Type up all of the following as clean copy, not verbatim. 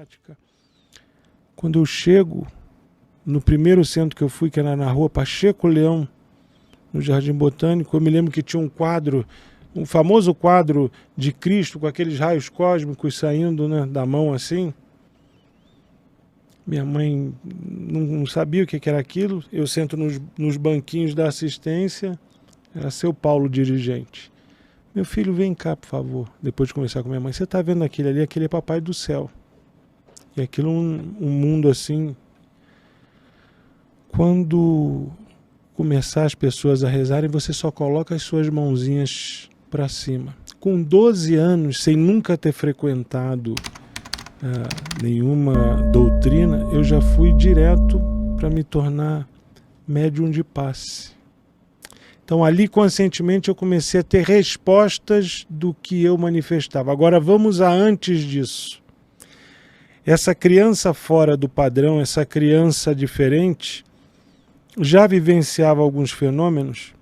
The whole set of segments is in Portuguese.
prática. Quando eu chego no primeiro centro que eu fui, que era na rua Pacheco Leão, no Jardim Botânico, eu me lembro que tinha um quadro, um famoso quadro de Cristo com aqueles raios cósmicos saindo, né, da mão assim. Minha mãe não sabia o que era aquilo. Eu sento nos banquinhos da assistência. Era seu Paulo dirigente. Meu filho, vem cá, por favor. Depois de conversar com minha mãe. Você está vendo aquele ali? Aquele é Papai do Céu. E aquilo um mundo assim. Quando começar as pessoas a rezarem, você só coloca as suas mãozinhas para cima. Com 12 anos, sem nunca ter frequentado nenhuma doutrina, eu já fui direto para me tornar médium de passe. Então ali conscientemente eu comecei a ter respostas do que eu manifestava. Agora vamos a antes disso. Essa criança fora do padrão, essa criança diferente, já vivenciava alguns fenômenos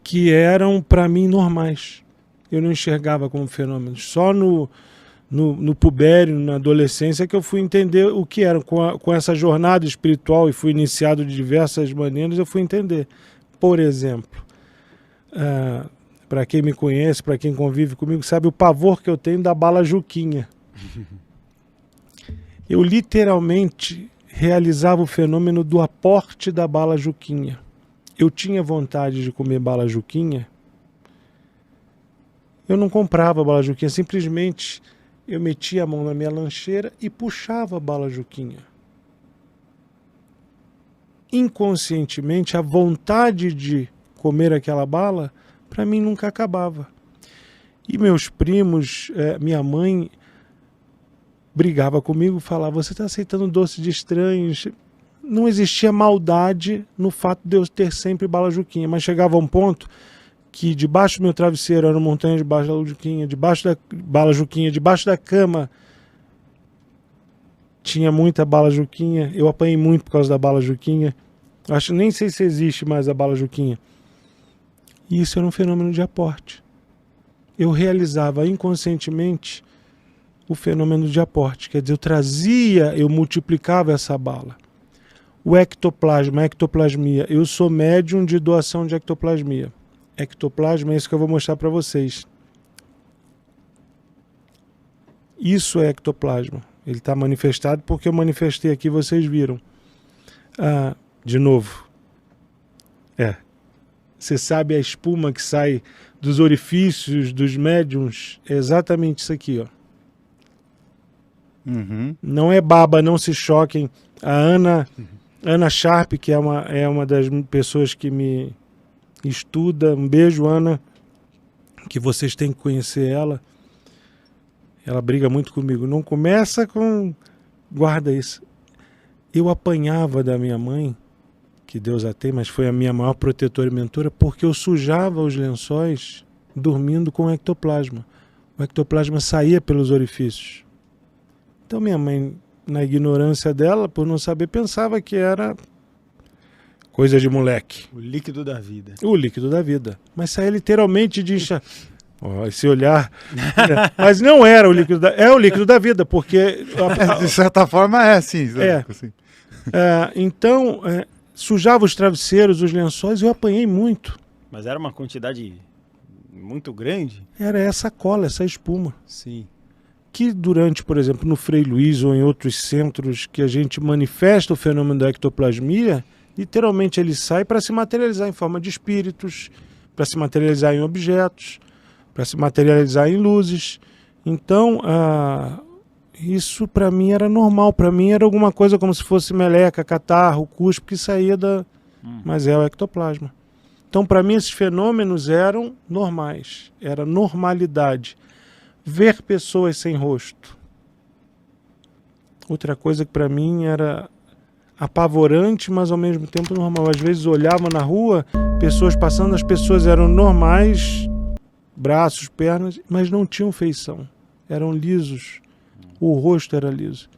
que eram para mim normais. Eu não enxergava como fenômenos. Só no pubério, na adolescência, que eu fui entender o que era. Com essa jornada espiritual, e fui iniciado de diversas maneiras, eu fui entender. Por exemplo, para quem me conhece, para quem convive comigo, sabe o pavor que eu tenho da bala Juquinha. Eu literalmente realizava o fenômeno do aporte da bala Juquinha. Eu tinha vontade de comer bala Juquinha. Eu não comprava bala Juquinha, simplesmente eu metia a mão na minha lancheira e puxava a bala Juquinha. Inconscientemente, a vontade de comer aquela bala, para mim nunca acabava. E meus primos, minha mãe, brigava comigo, falava, você está aceitando doce de estranhos. Não existia maldade no fato de eu ter sempre bala Juquinha, mas chegava a um ponto que debaixo do meu travesseiro era uma montanha debaixo da Juquinha, debaixo da bala Juquinha, debaixo da cama tinha muita bala Juquinha. Eu apanhei muito por causa da bala Juquinha. Nem sei se existe mais a bala Juquinha. E isso era um fenômeno de aporte. Eu realizava inconscientemente o fenômeno de aporte. Quer dizer, eu multiplicava essa bala. O ectoplasma, a ectoplasmia. Eu sou médium de doação de ectoplasmia. Ectoplasma é isso que eu vou mostrar para vocês. Isso é ectoplasma. Ele está manifestado porque eu manifestei aqui, vocês viram. De novo. Você sabe a espuma que sai dos orifícios dos médiums? É exatamente isso aqui, ó. Uhum. Não é baba, não se choquem. A Ana Sharp, que é uma das pessoas que me estuda, um beijo, Ana, que vocês têm que conhecer ela. Ela briga muito comigo. Não começa com... Guarda isso. Eu apanhava da minha mãe, que Deus a tem, mas foi a minha maior protetora e mentora, porque eu sujava os lençóis dormindo com ectoplasma. O ectoplasma saía pelos orifícios. Então minha mãe, na ignorância dela, por não saber, pensava que era coisa de moleque. O líquido da vida. O líquido da vida. Mas saía literalmente de enxergar. Esse olhar. Mas não era o líquido da... É o líquido da vida, porque... De certa forma é, sim. Assim. Então, sujava os travesseiros, os lençóis, e eu apanhei muito. Mas era uma quantidade muito grande? Era essa cola, essa espuma. Sim. Que durante, por exemplo, no Frei Luiz ou em outros centros que a gente manifesta o fenômeno da ectoplasmia, literalmente ele sai para se materializar em forma de espíritos, para se materializar em objetos, para se materializar em luzes. Então, isso para mim era normal. Para mim era alguma coisa como se fosse meleca, catarro, cuspe que saía da... Mas é o ectoplasma. Então, para mim, esses fenômenos eram normais. Era normalidade. Ver pessoas sem rosto. Outra coisa que para mim era apavorante, mas ao mesmo tempo normal. Às vezes olhava na rua, pessoas passando, as pessoas eram normais, braços, pernas, mas não tinham feição. Eram lisos. O rosto era liso.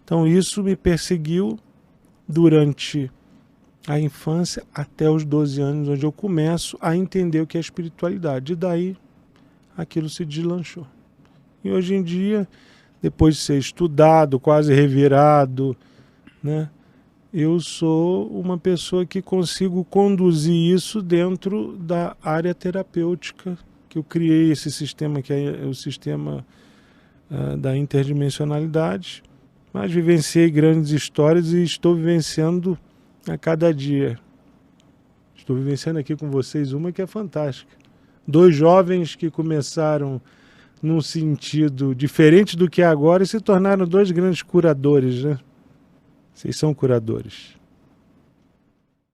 Então isso me perseguiu durante a infância até os 12 anos, onde eu começo a entender o que é espiritualidade. E daí aquilo se deslanchou. E hoje em dia, depois de ser estudado, quase revirado, né? Eu sou uma pessoa que consigo conduzir isso dentro da área terapêutica, que eu criei esse sistema, que é o sistema da interdimensionalidade, mas vivenciei grandes histórias e estou vivenciando a cada dia. Estou vivenciando aqui com vocês uma que é fantástica. 2 jovens que começaram num sentido diferente do que é agora e se tornaram 2 grandes curadores, né? Vocês são curadores.